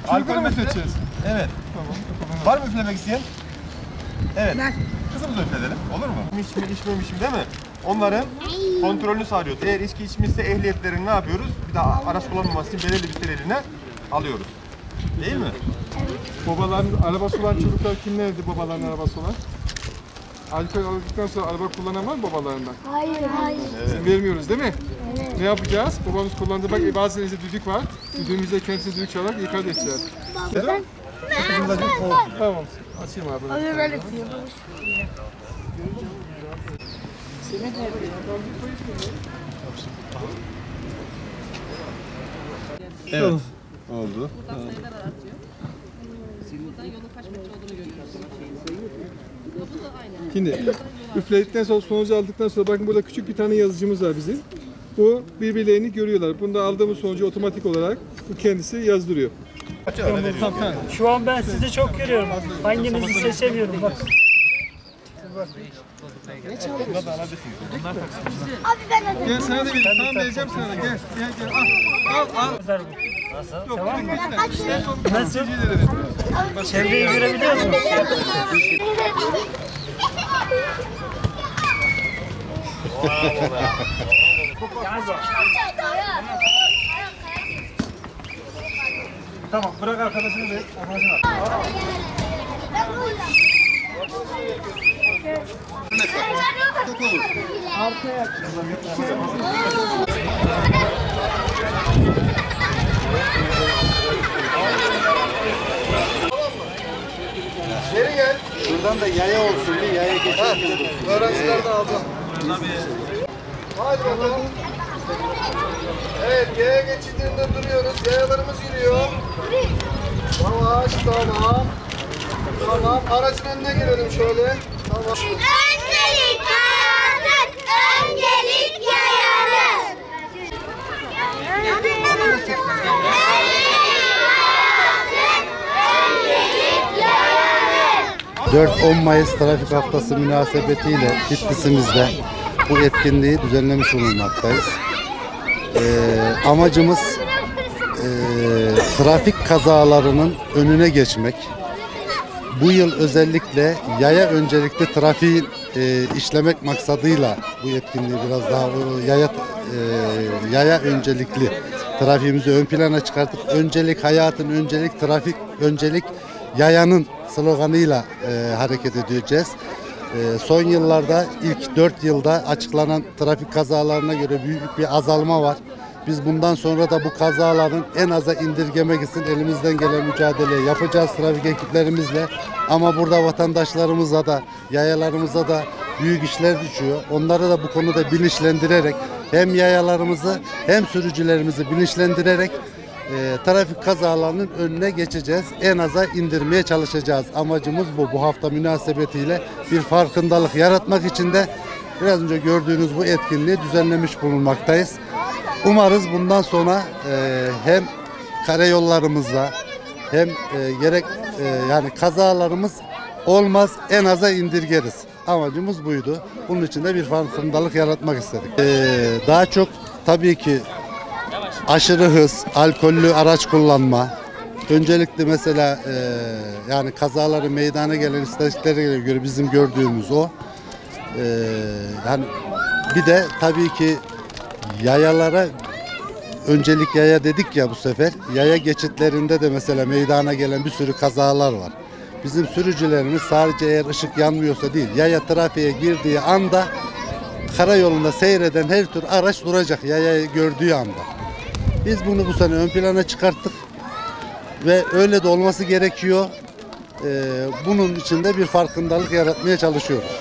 Alkol mü üfleteceğiz? Evet. Tamam. Var mı üflemek isteyen? Evet. Kızımızı üfletelim. Olur mu? İçmiş mi, içmemiş mi değil mi? Onların kontrolünü sağlıyoruz. Eğer içki içmişse ehliyetlerini ne yapıyoruz? Bir daha araç kullanmaması için belirli bir süreliğine alıyoruz. Değil mi? Babaların arabası olan çocuklar kimlerdi, babaların arabası olan? Alkol aldıktan sonra araba kullanan var mı babalarından? Hayır. İzin vermiyoruz değil mi? Ne yapacağız? Babamız kullandı. Bak bazılarında düdük var. Düdüğümüzde kendisi düdük çalarak ikaz edeceğiz. Kızımıza bir kol. Tamam. Açayım abi. Abi böyle yapıyoruz. Evet. Oldu. Buradan sayılar artıyor. Buradan yolun kaç metre olduğunu görüyoruz. Bu da aynı. Şimdi üfledikten sonra sonucu aldıktan sonra bakın burada küçük bir tane yazıcımız var bizim. Bu birbirlerini görüyorlar. Bunda aldığımız sonucu otomatik olarak bu kendisi yazdırıyor. Şu an ben sizi çok görüyorum. Hanginizi seçemiyorum bak. Abi ben de. Gel sana da vereyim. Tamam vereceğim sana da. Gel. Al. Nasıl? Yok, Tamam mı? İşte son Nasıl? verelim. Çevreyi görebiliyor musun? Tamam bırak arkadaşını ver. Geri gel. Şuradan da yaya olsun bir yaya geçelim. Öğrenciler de alacağım. Hadi bakalım. Evet, yaya geçidinde duruyoruz. Yayalarımız yürüyor. Yavaş, tamam. Tamam, aracın önüne girelim şöyle. Tamam. Öncelik hayatın, öncelik yayanın. 4-10 Mayıs Trafik Haftası münasebetiyle Bitlis'imizde bu etkinliği düzenlemiş bulunmaktayız. Amacımız trafik kazalarının önüne geçmek. Bu yıl özellikle yaya öncelikli trafiği işlemek maksadıyla bu etkinliği biraz daha yaya öncelikli trafiğimizi ön plana çıkartıp öncelik hayatın, öncelik trafik, öncelik yayanın sloganıyla hareket edeceğiz. Son yıllarda ilk 4 yılda açıklanan trafik kazalarına göre büyük bir azalma var. Biz bundan sonra da bu kazaların en aza indirgemek için elimizden gelen mücadeleyi yapacağız trafik ekiplerimizle. Ama burada vatandaşlarımıza da, yayalarımıza da büyük işler düşüyor. Onları da bu konuda bilinçlendirerek hem yayalarımızı hem sürücülerimizi bilinçlendirerek trafik kazalarının önüne geçeceğiz. En aza indirmeye çalışacağız. Amacımız bu. Bu hafta münasebetiyle bir farkındalık yaratmak için de biraz önce gördüğünüz bu etkinliği düzenlemiş bulunmaktayız. Umarız bundan sonra hem karayollarımızda hem gerek yani kazalarımız olmaz, en aza indirgeriz. Amacımız buydu. Bunun için de bir farkındalık yaratmak istedik. Daha çok tabii ki aşırı hız, alkollü araç kullanma. Öncelikle mesela yani kazaları meydana gelen istatistiklere göre bizim gördüğümüz o. Yani bir de tabii ki yayalara öncelik yaya dedik ya bu sefer. Yaya geçitlerinde de mesela meydana gelen bir sürü kazalar var. Bizim sürücülerimiz sadece eğer ışık yanmıyorsa değil, yaya trafiğe girdiği anda karayolunda seyreden her tür araç duracak yayayı gördüğü anda. Biz bunu bu sene ön plana çıkarttık ve öyle de olması gerekiyor. Bunun için de bir farkındalık yaratmaya çalışıyoruz.